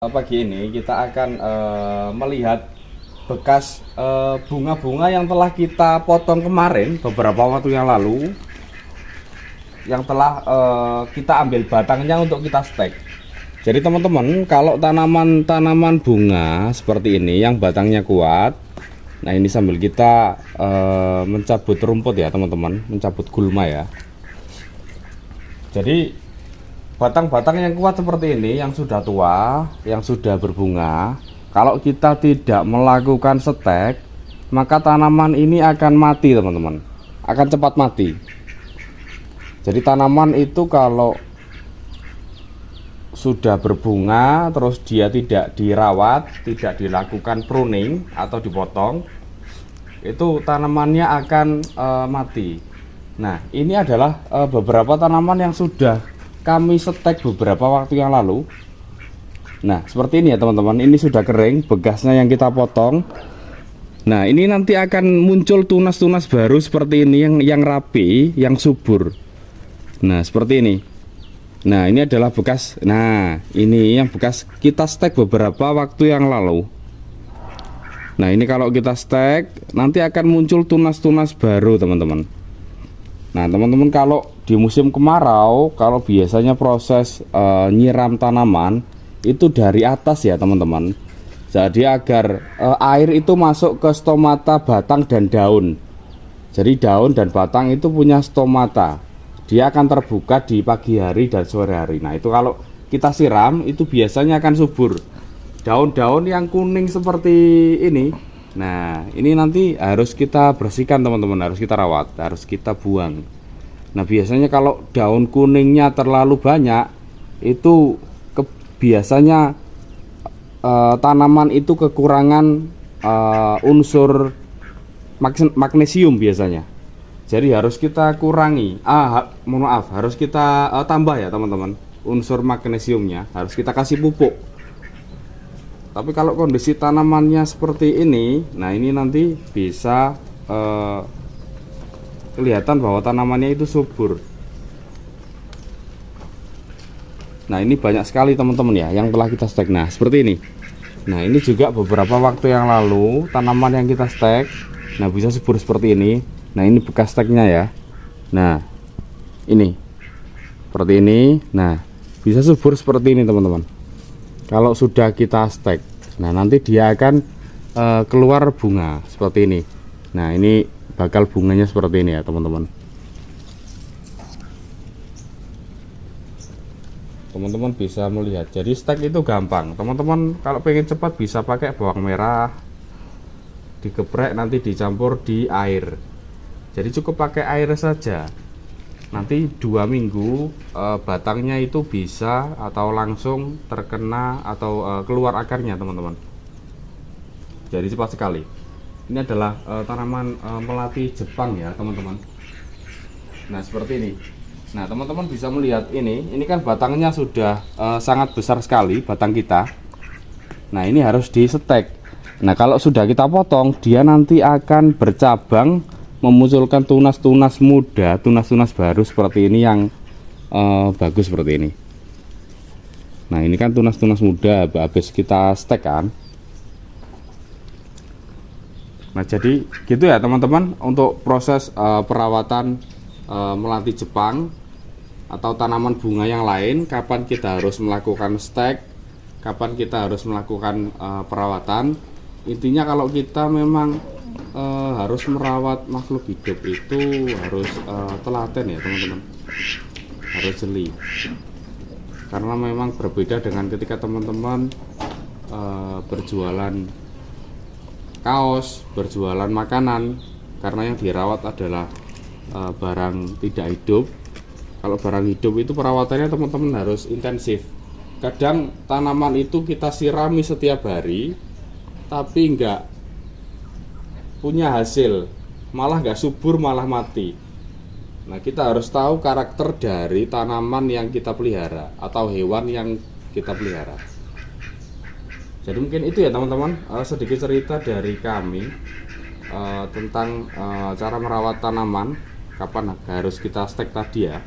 Pagi ini kita akan melihat bekas bunga-bunga yang telah kita potong kemarin beberapa waktu yang lalu, yang telah kita ambil batangnya untuk kita stek. Jadi teman-teman, kalau tanaman-tanaman bunga seperti ini yang batangnya kuat, nah ini sambil kita mencabut rumput ya teman-teman, mencabut gulma ya. Jadi batang-batang yang kuat seperti ini, yang sudah tua, yang sudah berbunga, kalau kita tidak melakukan stek, maka tanaman ini akan mati teman-teman, akan cepat mati. Jadi tanaman itu kalau sudah berbunga terus dia tidak dirawat, tidak dilakukan pruning atau dipotong, itu tanamannya akan mati. Nah, ini adalah beberapa tanaman yang sudah kami setek beberapa waktu yang lalu. Nah, seperti ini ya teman-teman, ini sudah kering bekasnya yang kita potong. Nah, ini nanti akan muncul tunas-tunas baru seperti ini, yang rapi, yang subur. Nah, seperti ini. Nah, ini adalah bekas. Nah, ini yang bekas kita stek beberapa waktu yang lalu. Nah, ini kalau kita stek nanti akan muncul tunas-tunas baru teman-teman. Nah teman-teman, kalau di musim kemarau, kalau biasanya proses nyiram tanaman itu dari atas ya teman-teman. Jadi agar air itu masuk ke stomata batang dan daun. Jadi daun dan batang itu punya stomata, dia akan terbuka di pagi hari dan sore hari. Nah itu kalau kita siram itu biasanya akan subur. Daun-daun yang kuning seperti ini, nah ini nanti harus kita bersihkan teman-teman, harus kita rawat, harus kita buang. Nah biasanya kalau daun kuningnya terlalu banyak, itu biasanya tanaman itu kekurangan unsur magnesium biasanya. Jadi harus kita kurangi, mohon maaf, harus kita tambah ya teman-teman, unsur magnesiumnya harus kita kasih pupuk. Tapi kalau kondisi tanamannya seperti ini, nah ini nanti bisa kelihatan bahwa tanamannya itu subur. Nah ini banyak sekali teman-teman ya yang telah kita stek. Nah seperti ini. Nah ini juga beberapa waktu yang lalu tanaman yang kita stek. Nah bisa subur seperti ini. Nah ini bekas steknya ya. Nah ini seperti ini. Nah bisa subur seperti ini teman-teman, kalau sudah kita stek. Nah nanti dia akan keluar bunga seperti ini. Nah ini bakal bunganya seperti ini ya teman-teman. Teman-teman bisa melihat. Jadi stek itu gampang teman-teman. Kalau pengen cepat bisa pakai bawang merah, digeprek nanti dicampur di air. Jadi cukup pakai air saja. Nanti 2 minggu batangnya itu bisa atau langsung terkena atau keluar akarnya teman-teman. Jadi cepat sekali. Ini adalah tanaman melati Jepang ya teman-teman. Nah seperti ini. Nah teman-teman bisa melihat ini kan batangnya sudah sangat besar sekali batang kita. Nah ini harus disetek. Nah kalau sudah kita potong, dia nanti akan bercabang, memunculkan tunas-tunas muda, tunas-tunas baru seperti ini yang bagus seperti ini. Nah ini kan tunas-tunas muda habis kita stek kan. Nah jadi gitu ya teman-teman, untuk proses perawatan melati Jepang atau tanaman bunga yang lain, kapan kita harus melakukan stek, kapan kita harus melakukan perawatan. Intinya kalau kita memang harus merawat makhluk hidup itu harus telaten ya teman-teman, harus jeli. Karena memang berbeda dengan ketika teman-teman berjualan kaos, berjualan makanan, karena yang dirawat adalah barang tidak hidup. Kalau barang hidup itu perawatannya teman-teman harus intensif. Kadang tanaman itu kita sirami setiap hari tapi enggak punya hasil, malah enggak subur, malah mati. Nah kita harus tahu karakter dari tanaman yang kita pelihara atau hewan yang kita pelihara. Jadi mungkin itu ya teman-teman, sedikit cerita dari kami tentang cara merawat tanaman, kapan harus kita stek tadi ya.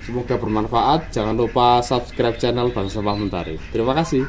Semoga bermanfaat. Jangan lupa subscribe channel Bang Sampah Mentari. Terima kasih.